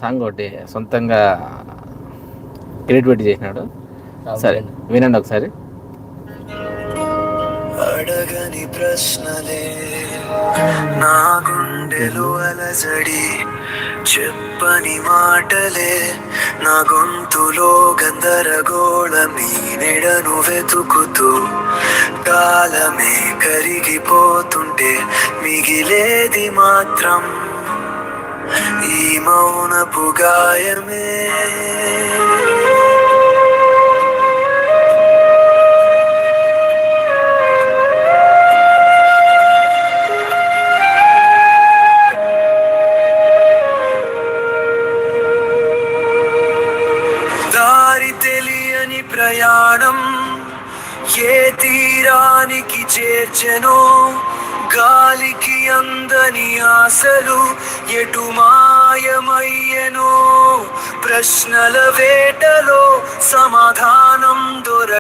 Song ఒకటి సొంతంగా creativity చేసినాడు. సరే వినండి ఒకసారి. అడగని ప్రశ్నలే నా గుండెలు అలజడి, చెప్పని మాటలే నా గొంతులో గందరగోళమీ నెడను వెతుకుతూ కాలమే కరిగిపోతుంటే మిగిలేది మాత్రం ఈ మౌనపు గాయమే. దారి తెలియని ప్రయాణం ఏ తీరానికి చేర్చెనో, గాలికి అందని ఆశలు ఎటు మాయమయ్యెనో, ప్రశ్నల వేటలో